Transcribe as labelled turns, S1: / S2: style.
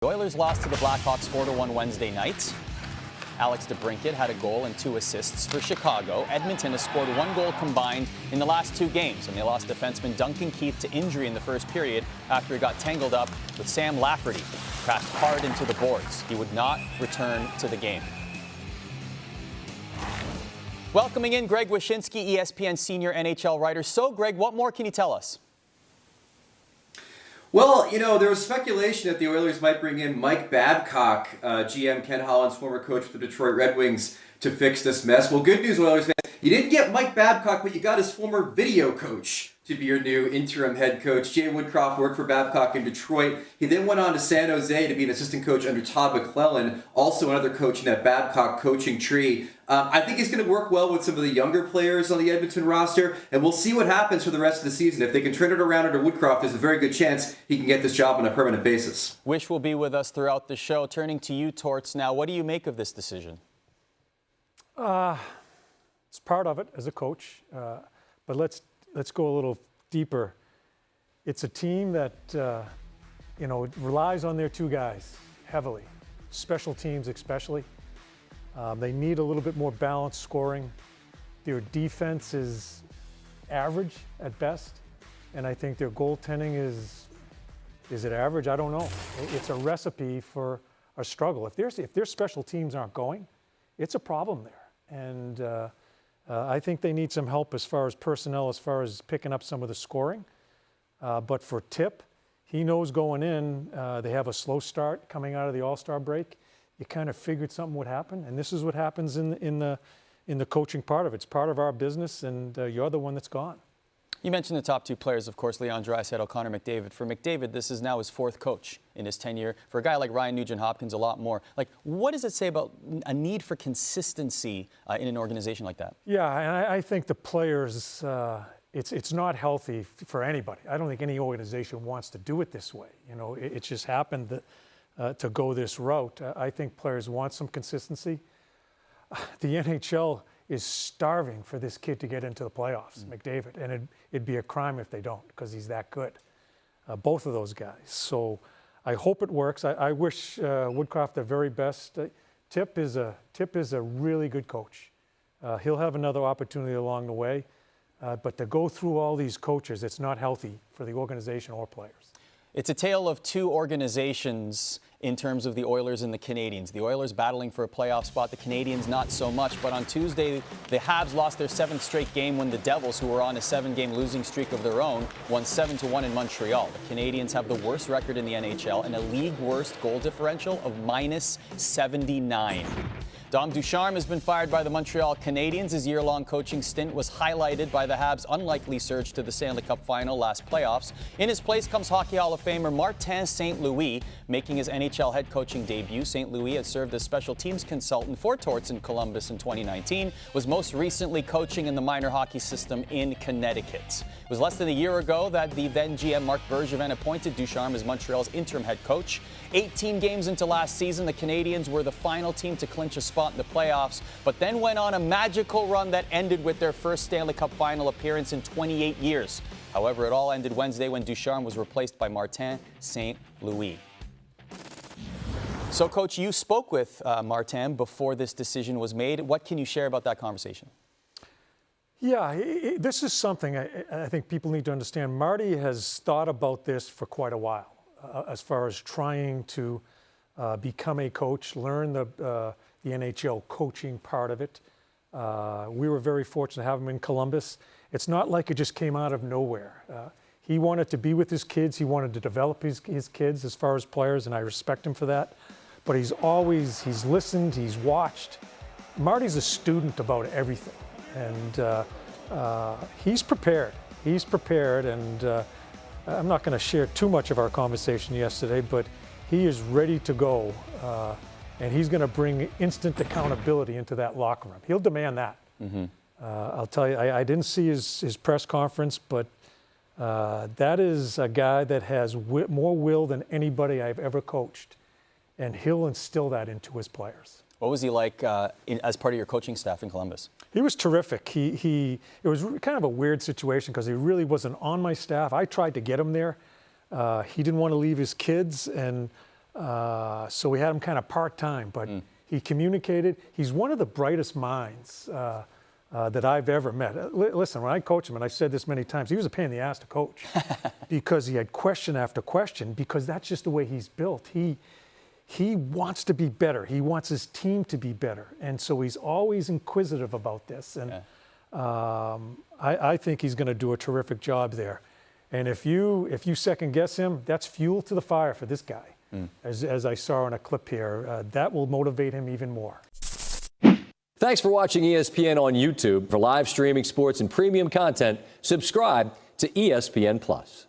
S1: The Oilers lost to the Blackhawks 4-1 Wednesday night. Alex DeBrincat had a goal and 2 assists for Chicago. Edmonton has scored 1 goal combined in the last 2 games, and they lost defenseman Duncan Keith to injury in the first period after he got tangled up with Sam Lafferty. Crashed hard into the boards. He would not return to the game. Welcoming in Greg Wyshynski, ESPN senior NHL writer. So, Greg, what more can you tell us?
S2: Well, there was speculation that the Oilers might bring in Mike Babcock, GM Ken Holland's former coach for the Detroit Red Wings, to fix this mess. Well, good news, Oilers fans. You didn't get Mike Babcock, but you got his former video coach to be your new interim head coach. Jay Woodcroft worked for Babcock in Detroit. He then went on to San Jose to be an assistant coach under Todd McClellan, also another coach in that Babcock coaching tree. I think he's going to work well with some of the younger players on the Edmonton roster, and we'll see what happens for the rest of the season. If they can turn it around under Woodcroft, there's a very good chance he can get this job on a permanent basis.
S1: Wish will be with us throughout the show. Turning to you, Torts, now, what do you make of this decision?
S3: It's part of it as a coach, but let's go a little deeper. It's a team that relies on their 2 guys heavily, special teams especially. They need a little bit more balanced scoring. Their defense is average at best, and I think their goaltending is it average? I don't know. It's a recipe for a struggle. If their special teams aren't going, it's a problem there, and I think they need some help as far as personnel, as far as picking up some of the scoring. But for Tip, he knows going in, they have a slow start coming out of the All-Star break. You kind of figured something would happen, and this is what happens in the coaching part of it. It's part of our business, and you're the one that's gone.
S1: You mentioned the top 2 players, of course, Leon Draisaitl, Connor McDavid. For McDavid, this is now his 4th coach in his tenure. For a guy like Ryan Nugent-Hopkins, a lot more. What does it say about a need for consistency in an organization like that?
S3: Yeah, and I think the players, it's not healthy for anybody. I don't think any organization wants to do it this way. It just happened that, to go this route. I think players want some consistency. The NHL is starving for this kid to get into the playoffs, McDavid, and it'd be a crime if they don't, because he's that good, both of those guys. So I hope it works. I wish Woodcroft the very best. Tip is a really good coach. He'll have another opportunity along the way, but to go through all these coaches, it's not healthy for the organization or players.
S1: It's a tale of 2 organizations in terms of the Oilers and the Canadiens. The Oilers battling for a playoff spot, the Canadiens not so much. But on Tuesday, the Habs lost their 7th straight game when the Devils, who were on a 7-game losing streak of their own, won 7-1 in Montreal. The Canadiens have the worst record in the NHL and a league worst goal differential of -79. Dom Ducharme has been fired by the Montreal Canadiens. His year-long coaching stint was highlighted by the Habs' unlikely surge to the Stanley Cup final last playoffs. In his place comes Hockey Hall of Famer Martin St. Louis, making his NHL head coaching debut. St. Louis had served as special teams consultant for Torts in Columbus in 2019, was most recently coaching in the minor hockey system in Connecticut. It was less than a year ago that the then GM Marc Bergevin appointed Ducharme as Montreal's interim head coach. 18 games into last season, the Canadiens were the final team to clinch a spot in the playoffs, but then went on a magical run that ended with their first Stanley Cup final appearance in 28 years. However, it all ended Wednesday when Ducharme was replaced by Martin St. Louis. So, Coach, you spoke with Martin before this decision was made. What can you share about that conversation?
S3: Yeah, this is something I think people need to understand. Marty has thought about this for quite a while, as far as trying to become a coach, learn the NHL coaching part of it. We were very fortunate to have him in Columbus. It's not like it just came out of nowhere. He wanted to be with his kids. He wanted to develop his kids as far as players, and I respect him for that. But he's listened, he's watched. Marty's a student about everything, and he's prepared. He's prepared, and I'm not going to share too much of our conversation yesterday, but he is ready to go. And he's going to bring instant accountability into that locker room. He'll demand that. Mm-hmm. I'll tell you, I didn't see his press conference, but that is a guy that has more will than anybody I've ever coached. And he'll instill that into his players.
S1: What was he like as part of your coaching staff in Columbus?
S3: He was terrific. It was kind of a weird situation because he really wasn't on my staff. I tried to get him there. He didn't want to leave his kids, and So we had him kind of part-time, but he communicated. He's one of the brightest minds that I've ever met. Listen, when I coach him, and I've said this many times, he was a pain in the ass to coach because he had question after question, because that's just the way he's built. He wants to be better. He wants his team to be better. And so he's always inquisitive about this. And I think he's going to do a terrific job there. And if you second guess him, that's fuel to the fire for this guy. As I saw in a clip here, that will motivate him even more.
S4: Thanks for watching ESPN on YouTube. For live streaming sports and premium content, subscribe to ESPN+.